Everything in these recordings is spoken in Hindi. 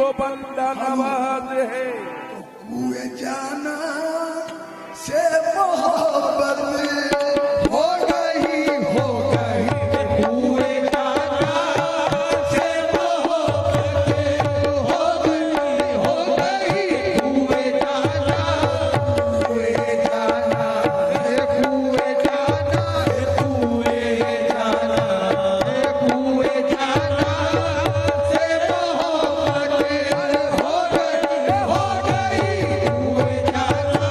जो बंदा नवाज है। कुए जाना से मोहब्बत हो गई, हो गई। कुए जाना से मोहब्बत हो गई, हो गई। कुए जाना, कुए जाना, कुए जाना, कुए जाना, कुए जाना से मोहब्बत हो गई, हो गई। कुए जाना से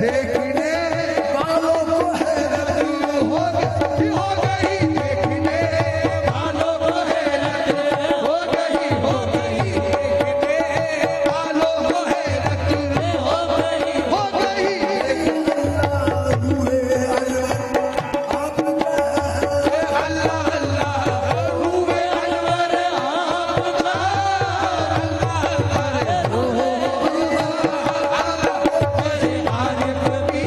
देखने वालों को हैरत हो गई, देखने वालों को हैरत हो गई, देखने वालों को हैरत हो गई। अल्लाह अल्लाह हुए अनवर आपका, अल्लाह अरे हो आरिफ की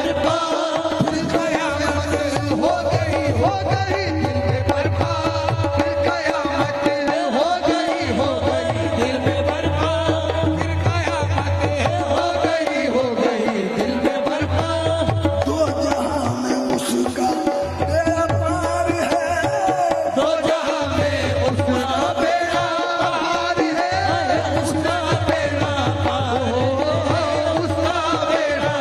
बर्पा, फिर कयामत हो गई दिल में बर्पा, फिर कयामत हो गई दिल में बर्पा, फिर कयामत हो गई दिल में बर्पा। दो जहां में उसका बेड़ा पार है, दो जहां में उसका बेड़ा पार है, उसका बेड़ा पार हो, उसका बेड़ा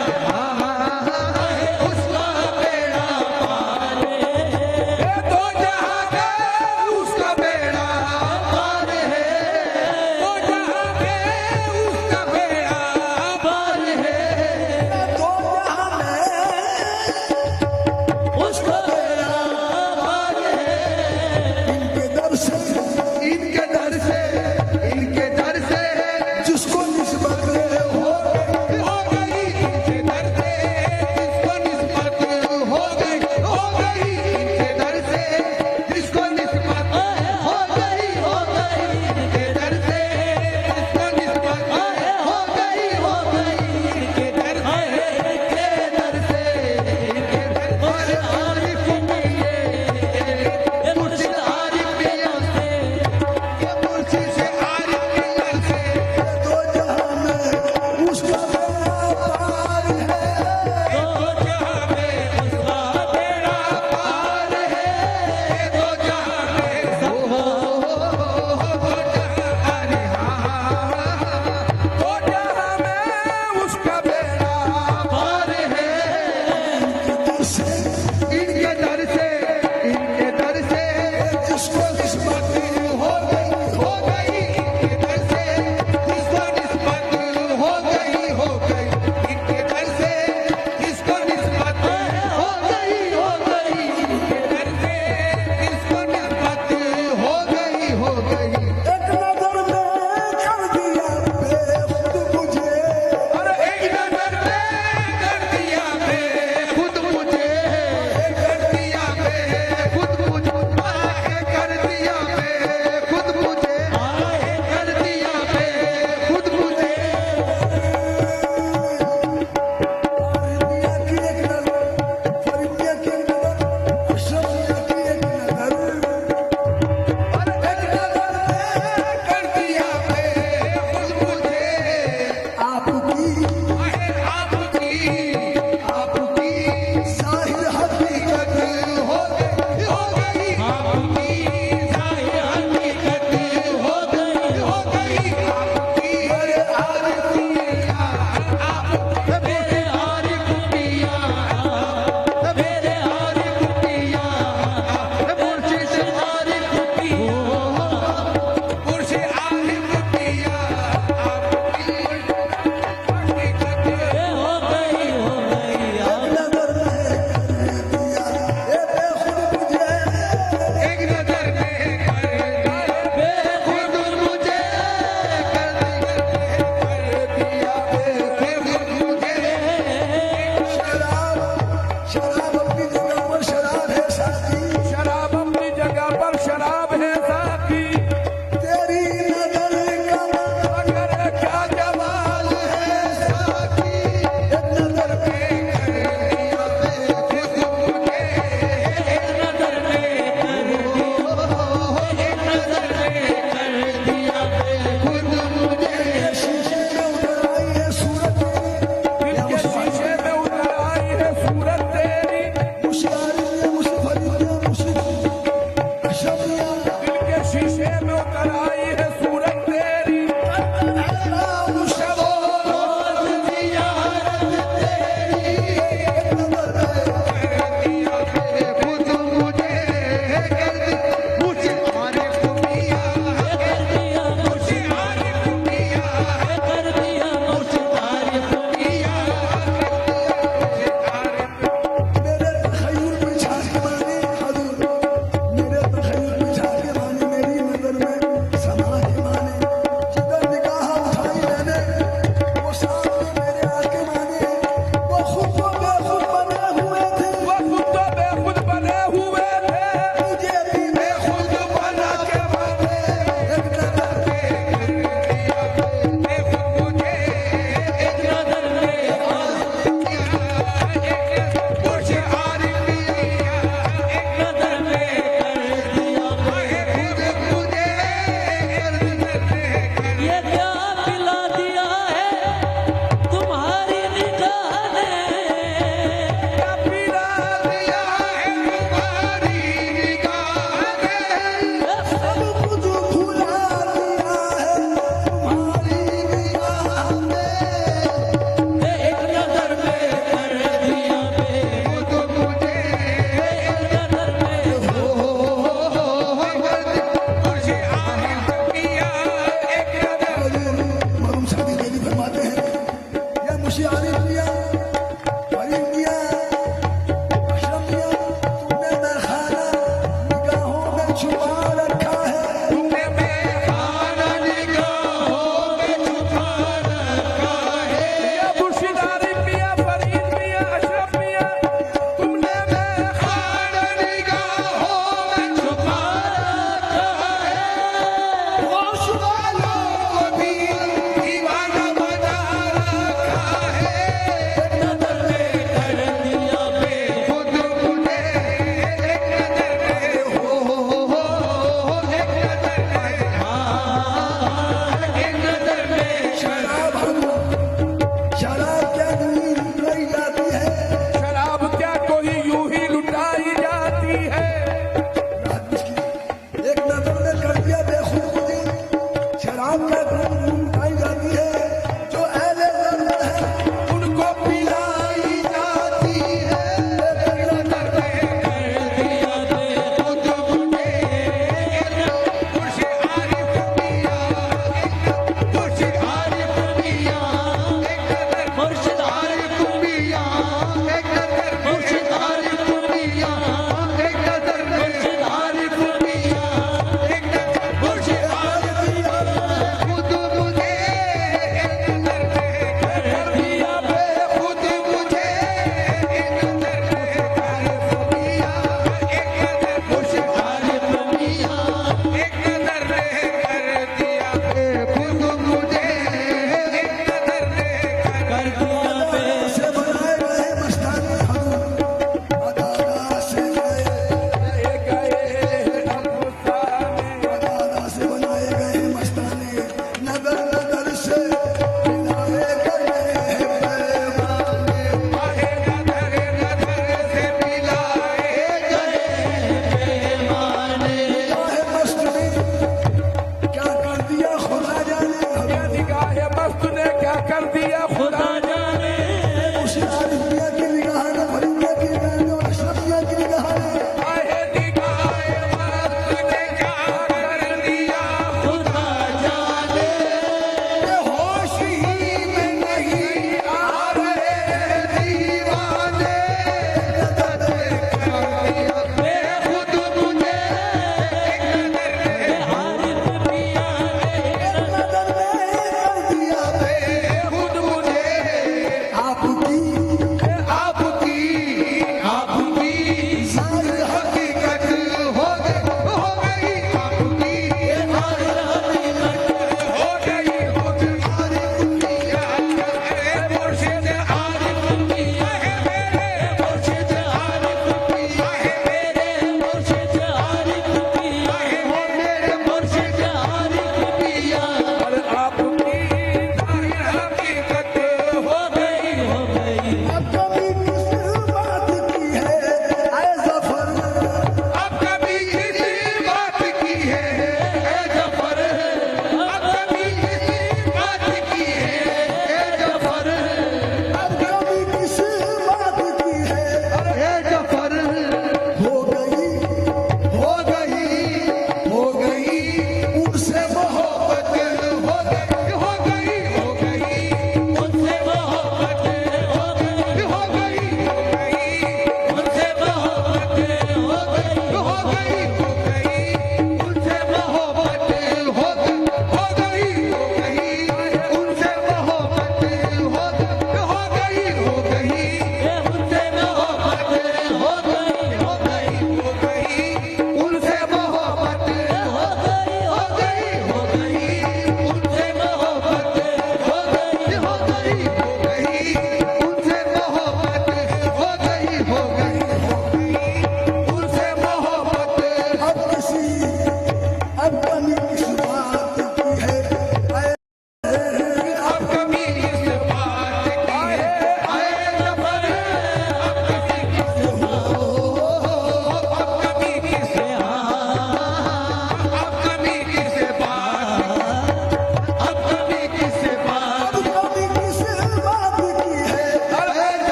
उसका बेड़ा पार है। दो जहां में उसका बेड़ा पार है, दो जहां में उसका बेड़ा पार है, दो जहां में उसका बेड़ा पार है। इनके दर से इनके दर से जिसको निस्बत हो गई, इनके दर से जिसको निस्बत हो गई, इनके दर से जिसको निस्बत हो गई, इनके दर से जिसको निस्बत हो गई, इनके दर से और आरिफ पिए, मुर्शिद आरिफ पिया से, मुर्शिद से आरिफ पिया से। दो जहां में उसका बेड़ा पार है, दो जहां में उसका बेड़ा पार है, दो जहां में दो जहां में उसका बेड़ा पार है। इनके दर से इनके दर से जिसको निस्बत हो गई, इनके दर से जिसको निस्बत हो गई, इनके दर से जिसको निस्बत हो गई, इनके दर से जिसको निस्बत हो गई। एक नजर में कर दिया बेखुद मुझे, और एक नजर में कर दिया बेखुद मुझे, कर दिया बेखुद मुझे, कर दिया बेखुद मुझे, कर दिया बेखुद मुझे। फरिया की एक नजर, फरिया की एक नजर, अशरफिया की एक नजर, और एक नजर में कर दिया बेखुद मुझे, आपकी आपकी जाहिर हकीकत हो गई, आपकी जाहिर हकीकत हो गई, आपकी मेरे आरिफ पिया, मेरे आरिफ पिया, मेरे आरिफ पिया, मुर्शिद आरिफ पिया, मुर्शिद आरिफ पिया, आपकी हकीकत हो गई। एक नजर में कर दिया ये बेखुद मुझे, एक नजर में कर बेखुद मुझे, कर दिया बेखुद मुझे। शराब